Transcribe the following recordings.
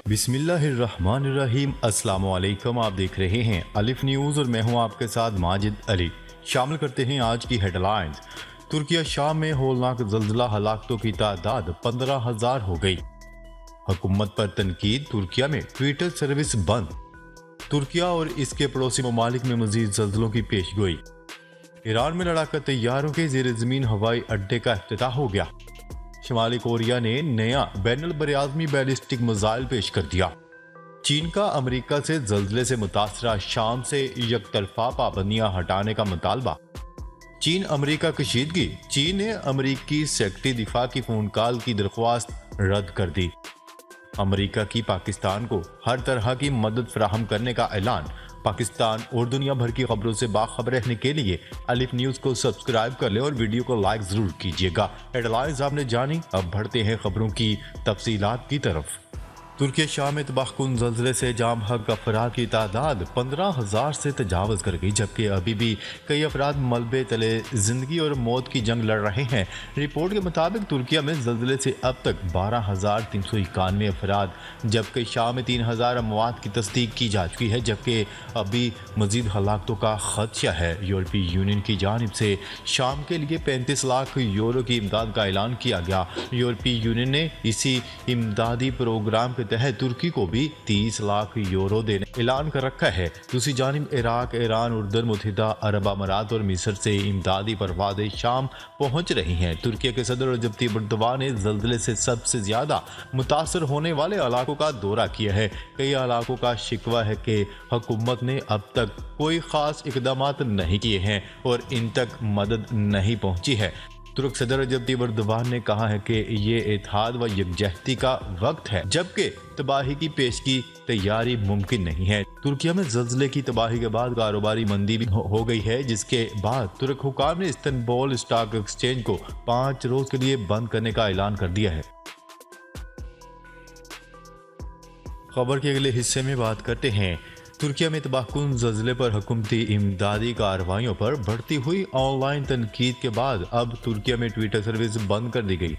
بسم اللہ الرحمن الرحیم۔ السلام علیکم، آپ دیکھ رہے ہیں الف نیوز اور میں ہوں آپ کے ساتھ ماجد علی۔ شامل کرتے ہیں آج کی ہیڈ لائنز۔ ترکیہ شام میں ہولناک زلزلہ، ہلاکتوں کی تعداد 15,000 ہو گئی۔ حکومت پر تنقید، ترکیہ میں ٹویٹر سروس بند۔ ترکیہ اور اس کے پڑوسی ممالک میں مزید زلزلوں کی پیش گوئی۔ ایران میں لڑاکا طیاروں کے زیر زمین ہوائی اڈے کا افتتاح ہو گیا۔ شمالی کوریا نے نیا بین البراعظمی بیلسٹک میزائل پیش کر دیا۔ چین کا امریکہ سے زلزلے سے متاثرہ شام سے یک طرفہ پابندیاں ہٹانے کا مطالبہ۔ چین امریکہ کشیدگی، چین نے امریکی سیکرٹری دفاع کی فون کال کی درخواست رد کر دی۔ امریکہ کی پاکستان کو ہر طرح کی مدد فراہم کرنے کا اعلان۔ پاکستان اور دنیا بھر کی خبروں سے باخبر رہنے کے لیے الف نیوز کو سبسکرائب کر لیں اور ویڈیو کو لائک ضرور کیجیے گا۔ ہیڈ لائنز آپ نے جانی، اب بڑھتے ہیں خبروں کی تفصیلات کی طرف۔ ترکیہ شام میں تباہ کن زلزلے سے جاں بحق افراد کی تعداد 15,000 سے تجاوز کر گئی، جبکہ ابھی بھی کئی افراد ملبے تلے زندگی اور موت کی جنگ لڑ رہے ہیں۔ رپورٹ کے مطابق ترکیہ میں زلزلے سے اب تک 12,391 افراد جبکہ شام میں 3,000 اموات کی تصدیق کی جا چکی ہے، جبکہ ابھی مزید ہلاکتوں کا خدشہ ہے۔ یورپی یونین کی جانب سے شام کے لیے 35 لاکھ یورو کی امداد کا اعلان کیا گیا۔ یورپی یونین نے اسی امدادی پروگرام کے تحت ترکی کو بھی 30 لاکھ یورو دینے کا اعلان کر رکھا ہے۔ دوسری جانب عراق، ایران، اردن، متحدہ عرب امارات اور مصر سے امدادی پروازیں شام پہنچ رہی ہیں۔ ترکیہ کے صدر رجب طیب ایردوان نے زلزلے سے سب سے زیادہ متاثر ہونے والے علاقوں کا دورہ کیا ہے۔ کئی علاقوں کا شکوہ ہے کہ حکومت نے اب تک کوئی خاص اقدامات نہیں کیے ہیں اور ان تک مدد نہیں پہنچی ہے۔ ترک صدر رجب طیب ایردوان نے کہا ہے کہ یہ اتحاد و یکجہتی کا وقت ہے، جبکہ تباہی کی پیشگی تیاری ممکن نہیں ہے۔ ترکیہ میں زلزلے کی تباہی کے بعد کاروباری مندی بھی ہو گئی ہے، جس کے بعد ترک حکام نے استنبول اسٹاک ایکسچینج کو 5 روز کے لیے بند کرنے کا اعلان کر دیا ہے۔ خبر کے اگلے حصے میں بات کرتے ہیں۔ ترکیہ میں تباہ کن زلزلے پر حکومتی امدادی کارروائیوں پر بڑھتی ہوئی آن لائن تنقید کے بعد اب ترکیہ میں ٹویٹر سروس بند کر دی گئی۔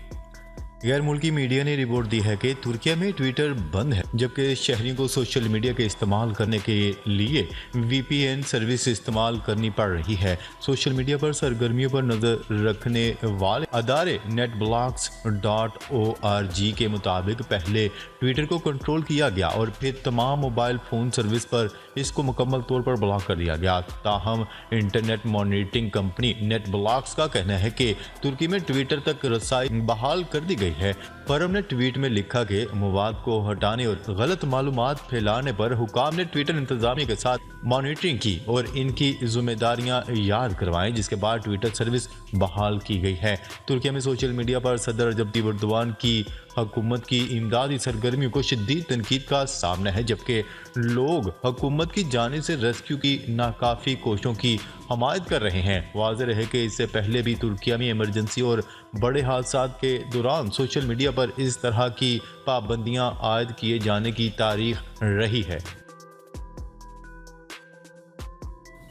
غیر ملکی میڈیا نے رپورٹ دی ہے کہ ترکیہ میں ٹویٹر بند ہے، جبکہ شہریوں کو سوشل میڈیا کے استعمال کرنے کے لیے وی پی این سروس استعمال کرنی پڑ رہی ہے۔ سوشل میڈیا پر سرگرمیوں پر نظر رکھنے والے ادارے netblocks.org کے مطابق پہلے ٹویٹر کو کنٹرول کیا گیا اور پھر تمام موبائل فون سروس پر اس کو مکمل طور پر بلاک کر دیا گیا۔ تاہم internet monitoring company NetBlocks کا کہنا ہے کہ ترکی میں ٹویٹر تک رسائی بحال کر دی گئی ہے۔ فرم نے ٹویٹ میں لکھا کہ مواد کو ہٹانے اور غلط معلومات پھیلانے پر حکام نے ٹویٹر انتظامیہ کے ساتھ مانیٹرنگ کی اور ان کی ذمہ داریاں یاد کروائیں، جس کے بعد ٹویٹر سروس بحال کی گئی ہے۔ ترکیہ میں سوشل میڈیا پر صدر رجب طیب ایردوان کی حکومت کی امدادی سرگرمیوں کو شدید تنقید کا سامنا ہے، جبکہ لوگ حکومت کی جانب سے ریسکیو کی ناکافی کوششوں کی حمایت کر رہے ہیں۔ واضح رہے کہ اس سے پہلے بھی ترکیہ میں ایمرجنسی اور بڑے حادثات کے دوران سوشل میڈیا پر اس طرح کی پابندیاں عائد کیے جانے کی تاریخ رہی ہے۔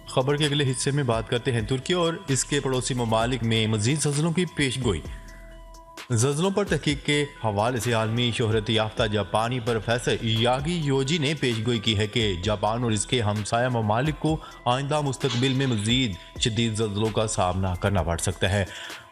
خبر کے اگلے حصے میں بات کرتے ہیں۔ ترکیہ اور اس کے پڑوسی ممالک میں مزید زلزلوں کی پیش گوئی۔ زلزلوں پر تحقیق کے حوالے سے عالمی شہرت یافتہ جاپانی پروفیسر یاگی یوجی نے پیش گوئی کی ہے کہ جاپان اور اس کے ہمسایہ ممالک کو آئندہ مستقبل میں مزید شدید زلزلوں کا سامنا کرنا پڑ سکتا ہے۔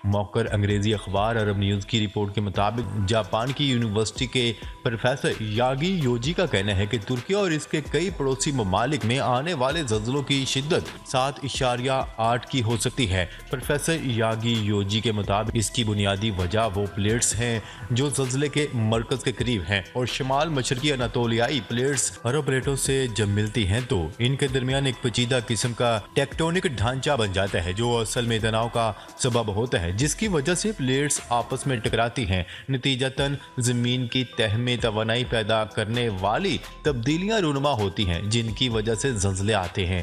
موقر انگریزی اخبار عرب نیوز کی رپورٹ کے مطابق جاپان کی یونیورسٹی کے پروفیسر یاگی یوجی کا کہنا ہے کہ ترکیہ اور اس کے کئی پڑوسی ممالک میں آنے والے زلزلوں کی شدت 7.8 کی ہو سکتی ہے۔ پروفیسر یاگی یوجی کے مطابق اس کی بنیادی وجہ وہ پلیٹس ہیں جو زلزلے کے مرکز کے قریب ہیں، اور شمال مشرقی اناطولیائی پلیٹس عرب پلیٹوں سے جب ملتی ہیں تو ان کے درمیان ایک پیچیدہ قسم کا ٹیکٹونک ڈھانچہ بن جاتا ہے، جو اصل میں تناؤ کا سبب ہوتا ہے، جس کی وجہ سے پلیٹس آپس میں ٹکراتی ہیں۔ نتیجتاً زمین کی تہہ میں توانائی پیدا کرنے والی تبدیلیاں رونما ہوتی ہیں، جن کی وجہ سے زلزلے آتے ہیں۔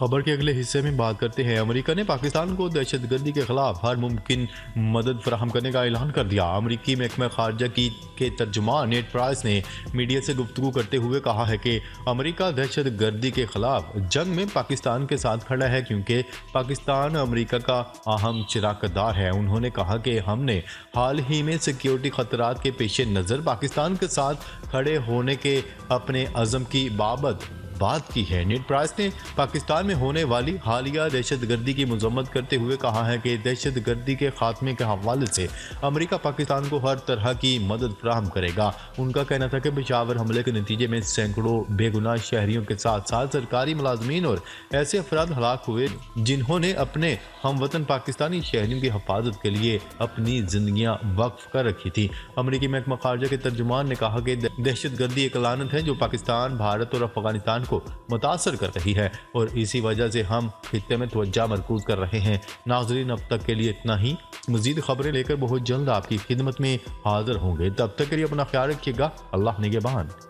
خبر کے اگلے حصے میں بات کرتے ہیں۔ امریکہ نے پاکستان کو دہشت گردی کے خلاف ہر ممکن مدد فراہم کرنے کا اعلان کر دیا۔ امریکی محکمہ خارجہ کے ترجمان نیڈ پرائس نے میڈیا سے گفتگو کرتے ہوئے کہا ہے کہ امریکہ دہشت گردی کے خلاف جنگ میں پاکستان کے ساتھ کھڑا ہے کیونکہ پاکستان امریکہ کا اہم شراکت دار ہے۔ انہوں نے کہا کہ ہم نے حال ہی میں سیکیورٹی خطرات کے پیش نظر پاکستان کے ساتھ کھڑے ہونے کے اپنے عزم کی بات کی ہے۔ نیڈ پرائس نے پاکستان میں ہونے والی حالیہ دہشت گردی کی مذمت کرتے ہوئے کہا ہے کہ دہشت گردی کے خاتمے کے حوالے سے امریکہ پاکستان کو ہر طرح کی مدد فراہم کرے گا۔ ان کا کہنا تھا کہ پشاور حملے کے نتیجے میں سینکڑوں بے گناہ شہریوں کے ساتھ ساتھ سرکاری ملازمین اور ایسے افراد ہلاک ہوئے جنہوں نے اپنے ہم وطن پاکستانی شہریوں کی حفاظت کے لیے اپنی زندگیاں وقف کر رکھی تھی۔ امریکی محکمہ خارجہ کے ترجمان نے کہا کہ دہشت گردی ایک لعنت ہے جو پاکستان، بھارت اور افغانستان کو متاثر کر رہی ہے اور اسی وجہ سے ہم خطے میں توجہ مرکوز کر رہے ہیں۔ ناظرین، اب تک کے لیے اتنا ہی۔ مزید خبریں لے کر بہت جلد آپ کی خدمت میں حاضر ہوں گے۔ تب تک کے لیے اپنا خیال رکھیے گا۔ اللہ نگہبان۔